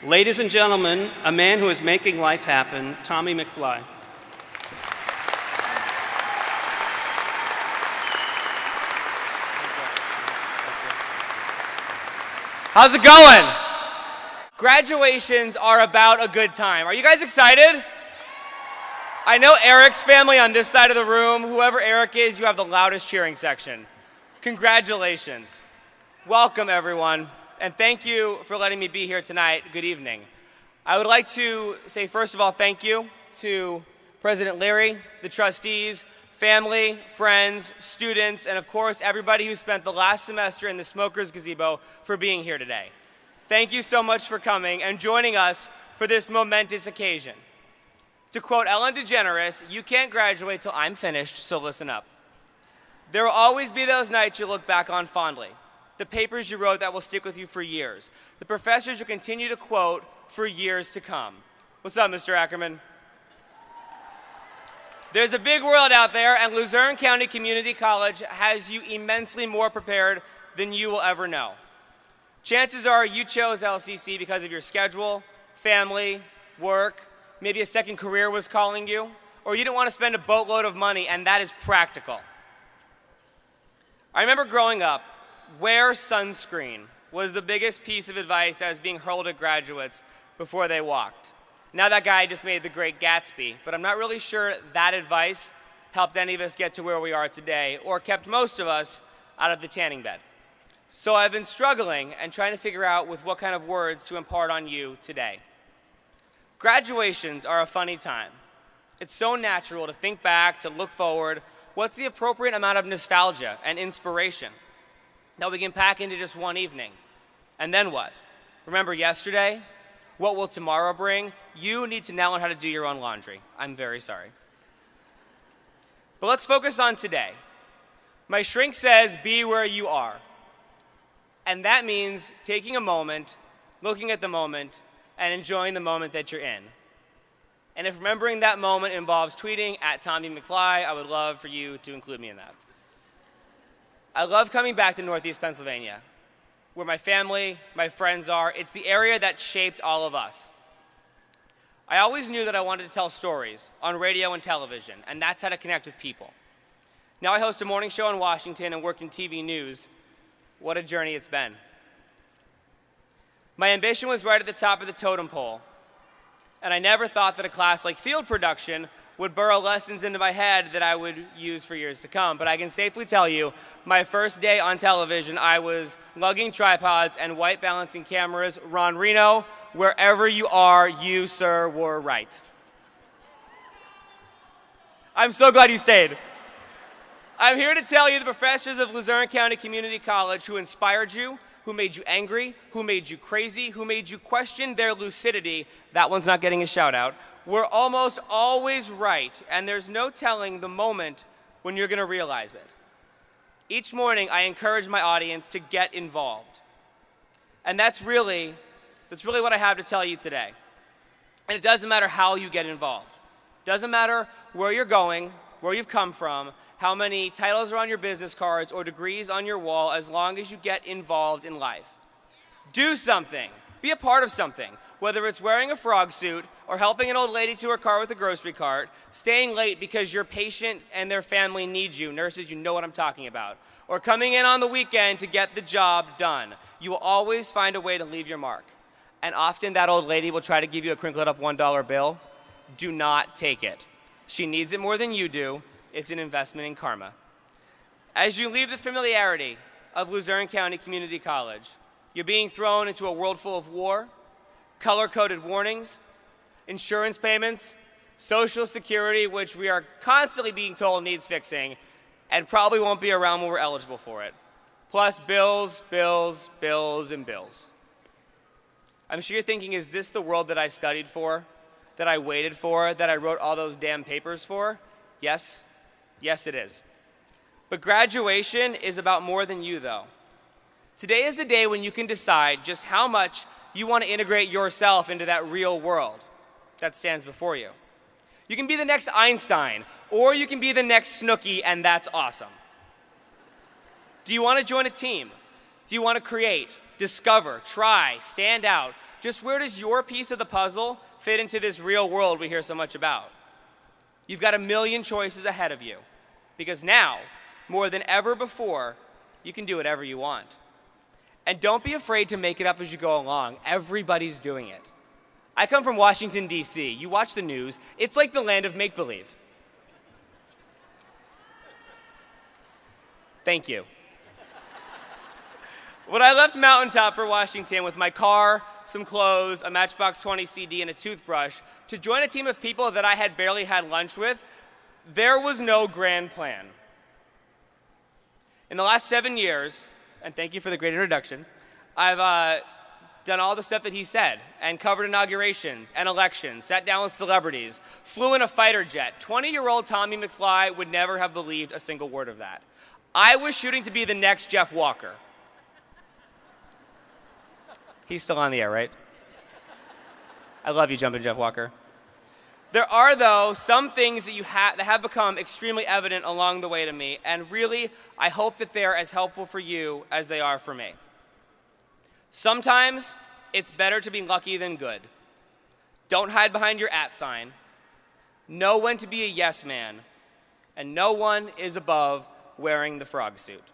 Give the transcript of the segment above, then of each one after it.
Ladies and gentlemen, a man who is making life happen, Tommy McFly. How's it going? Graduations are about a good time. Are you guys excited? I know Eric's family on this side of the room. Whoever Eric is, you have the loudest cheering section. Congratulations. Welcome, everyone. And thank you for letting me be here tonight. Good evening. I would like to say, first of all, thank you to President Leary, the trustees, family, friends, students, and of course, everybody who spent the last semester in the Smokers Gazebo for being here today. Thank you so much for coming and joining us for this momentous occasion. To quote Ellen DeGeneres, you can't graduate till I'm finished, so listen up. There will always be those nights you look back on fondly. The papers you wrote that will stick with you for years. The professors you continue to quote for years to come. What's up, Mr. Ackerman? There's a big world out there, and Luzerne County Community College has you immensely more prepared than you will ever know. Chances are you chose LCC because of your schedule, family, work, maybe a second career was calling you, or you didn't want to spend a boatload of money, and that is practical. I remember growing up, wear sunscreen was the biggest piece of advice that was being hurled at graduates before they walked. Now that guy just made the Great Gatsby, but I'm not really sure that advice helped any of us get to where we are today, or kept most of us out of the tanning bed. So I've been struggling and trying to figure out with what kind of words to impart on you today. Graduations are a funny time. It's so natural to think back, to look forward. What's the appropriate amount of nostalgia and inspiration that we can pack into just one evening? And then what? Remember yesterday? What will tomorrow bring? You need to now learn how to do your own laundry. I'm very sorry. But let's focus on today. My shrink says, be where you are. And that means taking a moment, looking at the moment, and enjoying the moment that you're in. And if remembering that moment involves tweeting at Tommy McFly, I would love for you to include me in that. I love coming back to Northeast Pennsylvania, where my family, my friends are. It's the area that shaped all of us. I always knew that I wanted to tell stories on radio and television, and that's how to connect with people. Now I host a morning show in Washington and work in TV news. What a journey it's been. My ambition was right at the top of the totem pole, and I never thought that a class like field production would burrow lessons into my head that I would use for years to come. But I can safely tell you, my first day on television, I was lugging tripods and white balancing cameras. Ron Reno, wherever you are, you, sir, were right. I'm so glad you stayed. I'm here to tell you the professors of Luzerne County Community College who inspired you, who made you angry, who made you crazy, who made you question their lucidity, that one's not getting a shout out, we're almost always right, and there's no telling the moment when you're going to realize it. Each morning, I encourage my audience to get involved. And that's really what I have to tell you today. And it doesn't matter how you get involved. It doesn't matter where you're going, where you've come from, how many titles are on your business cards or degrees on your wall, as long as you get involved in life. Do something. Be a part of something. Whether it's wearing a frog suit or helping an old lady to her car with a grocery cart, staying late because your patient and their family need you. Nurses, you know what I'm talking about. Or coming in on the weekend to get the job done. You will always find a way to leave your mark. And often that old lady will try to give you a crinkled up $1 bill. Do not take it. She needs it more than you do. It's an investment in karma. As you leave the familiarity of Luzerne County Community College, you're being thrown into a world full of war, color-coded warnings, insurance payments, Social Security, which we are constantly being told needs fixing, and probably won't be around when we're eligible for it. Plus bills, bills, bills, and bills. I'm sure you're thinking, is this the world that I studied for, that I waited for, that I wrote all those damn papers for? Yes. Yes, it is. But graduation is about more than you, though. Today is the day when you can decide just how much you want to integrate yourself into that real world that stands before you. You can be the next Einstein, or you can be the next Snooki, and that's awesome. Do you want to join a team? Do you want to create? discover, try, stand out. Just where does your piece of the puzzle fit into this real world we hear so much about? You've got a million choices ahead of you, because now, more than ever before, you can do whatever you want. And don't be afraid to make it up as you go along. Everybody's doing it. I come from Washington, D.C. You watch the news, it's like the land of make-believe. Thank you. When I left Mountaintop for Washington with my car, some clothes, a Matchbox 20 CD, and a toothbrush to join a team of people that I had barely had lunch with, there was no grand plan. In the last 7 years, and thank you for the great introduction, I've done all the stuff that he said and covered inaugurations and elections, sat down with celebrities, flew in a fighter jet. 20-year-old Tommy McFly would never have believed a single word of that. I was shooting to be the next Jeff Walker. He's still on the air, right? I love you, Jumpin' Jeff Walker. There are, though, some things that that have become extremely evident along the way to me, and really, I hope that they are as helpful for you as they are for me. Sometimes, it's better to be lucky than good. Don't hide behind your @ sign. Know when to be a yes man, and no one is above wearing the frog suit.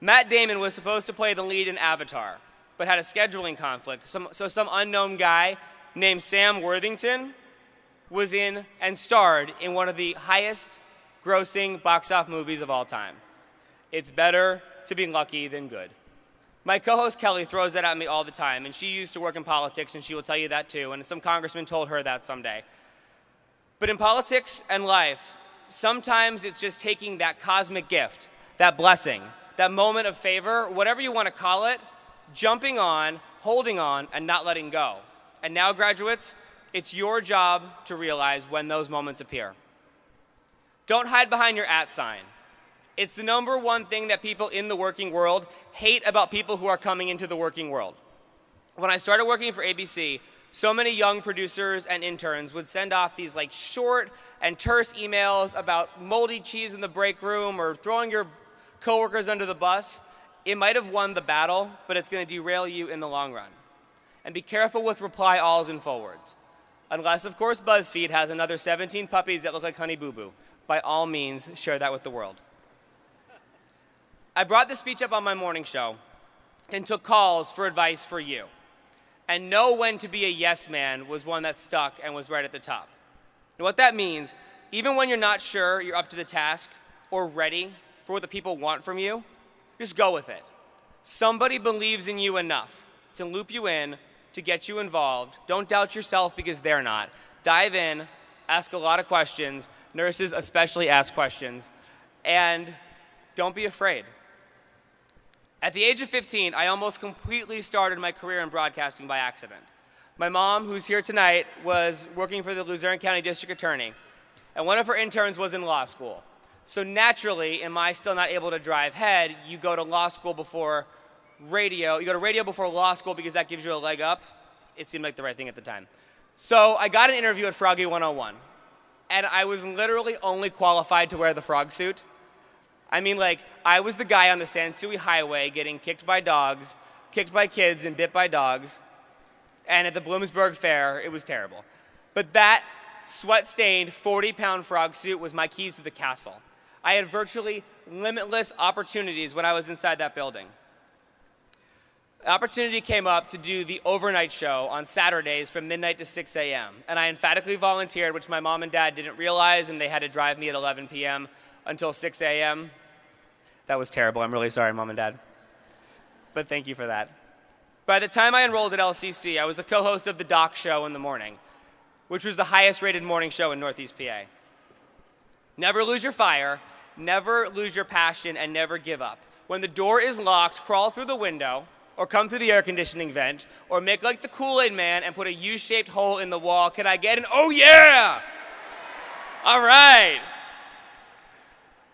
Matt Damon was supposed to play the lead in Avatar, but had a scheduling conflict, so some unknown guy named Sam Worthington was in and starred in one of the highest grossing box office movies of all time. It's better to be lucky than good. My co-host Kelly throws that at me all the time, and she used to work in politics, and she will tell you that too, and some congressman told her that someday. But in politics and life, sometimes it's just taking that cosmic gift, that blessing, that moment of favor, whatever you want to call it, jumping on, holding on, and not letting go. And now, graduates, it's your job to realize when those moments appear. Don't hide behind your @ sign. It's the #1 thing that people in the working world hate about people who are coming into the working world. When I started working for ABC, so many young producers and interns would send off these short and terse emails about moldy cheese in the break room or throwing your coworkers under the bus. It might have won the battle, but it's going to derail you in the long run. And be careful with reply alls and forwards. Unless, of course, BuzzFeed has another 17 puppies that look like Honey Boo Boo. By all means, share that with the world. I brought this speech up on my morning show and took calls for advice for you. And know when to be a yes man was one that stuck and was right at the top. And what that means, even when you're not sure you're up to the task or ready for what the people want from you, just go with it. Somebody believes in you enough to loop you in, to get you involved. Don't doubt yourself because they're not. Dive in, ask a lot of questions. Nurses especially ask questions. And don't be afraid. At the age of 15, I almost completely started my career in broadcasting by accident. My mom, who's here tonight, was working for the Luzerne County District Attorney, and one of her interns was in law school. So naturally, in my still not able to drive head, you go to law school before radio. You go to radio before law school because that gives you a leg up. It seemed like the right thing at the time. So I got an interview at Froggy 101, and I was literally only qualified to wear the frog suit. I mean, I was the guy on the Sansui Highway getting kicked by dogs, kicked by kids, and bit by dogs. And at the Bloomsburg Fair, it was terrible. But that sweat-stained 40-pound frog suit was my keys to the castle. I had virtually limitless opportunities when I was inside that building. The opportunity came up to do the overnight show on Saturdays from midnight to 6 a.m. And I emphatically volunteered, which my mom and dad didn't realize, and they had to drive me at 11 p.m. until 6 a.m. That was terrible. I'm really sorry, Mom and Dad. But thank you for that. By the time I enrolled at LCC, I was the co-host of the Doc Show in the morning, which was the highest-rated morning show in Northeast PA. Never lose your fire, never lose your passion, and never give up. When the door is locked, crawl through the window, or come through the air conditioning vent, or make like the Kool-Aid Man and put a U-shaped hole in the wall. Can I get an oh yeah? All right.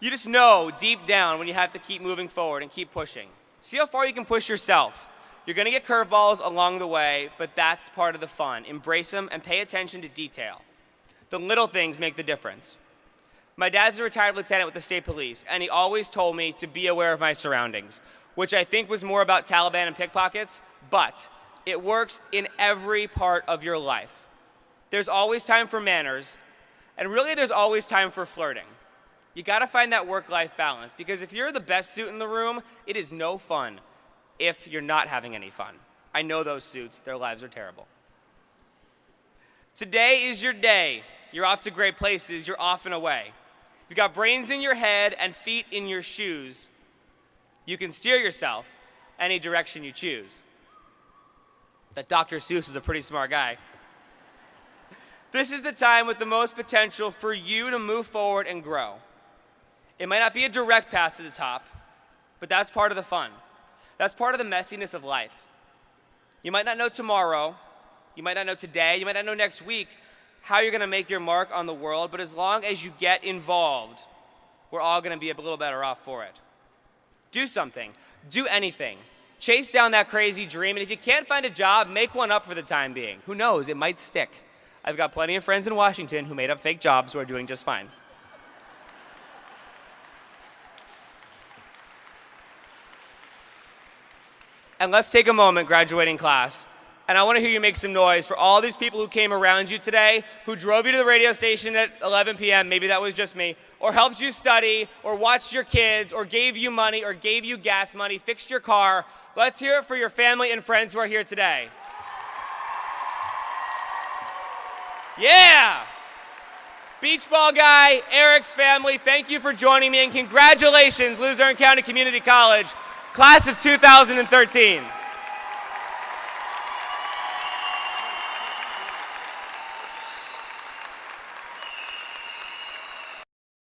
You just know deep down when you have to keep moving forward and keep pushing. See how far you can push yourself. You're going to get curveballs along the way, but that's part of the fun. Embrace them and pay attention to detail. The little things make the difference. My dad's a retired lieutenant with the state police, and he always told me to be aware of my surroundings. which I think was more about Taliban and pickpockets, but it works in every part of your life. There's always time for manners, and really there's always time for flirting. You gotta find that work-life balance, because if you're the best suit in the room, it is no fun if you're not having any fun. I know those suits, their lives are terrible. Today is your day. You're off to great places, you're off and away. You've got brains in your head and feet in your shoes. You can steer yourself any direction you choose. That Dr. Seuss was a pretty smart guy. This is the time with the most potential for you to move forward and grow. It might not be a direct path to the top, but that's part of the fun. That's part of the messiness of life. You might not know tomorrow, you might not know today, you might not know next week how you're gonna make your mark on the world, but as long as you get involved, we're all gonna be a little better off for it. Do something, do anything. Chase down that crazy dream, and if you can't find a job, make one up for the time being. Who knows, it might stick. I've got plenty of friends in Washington who made up fake jobs who are doing just fine. And let's take a moment, graduating class, and I want to hear you make some noise for all these people who came around you today, who drove you to the radio station at 11 p.m., maybe that was just me, or helped you study, or watched your kids, or gave you money, or gave you gas money, fixed your car. Let's hear it for your family and friends who are here today. Yeah! Beach ball guy, Eric's family, thank you for joining me, and congratulations, Luzerne County Community College, class of 2013.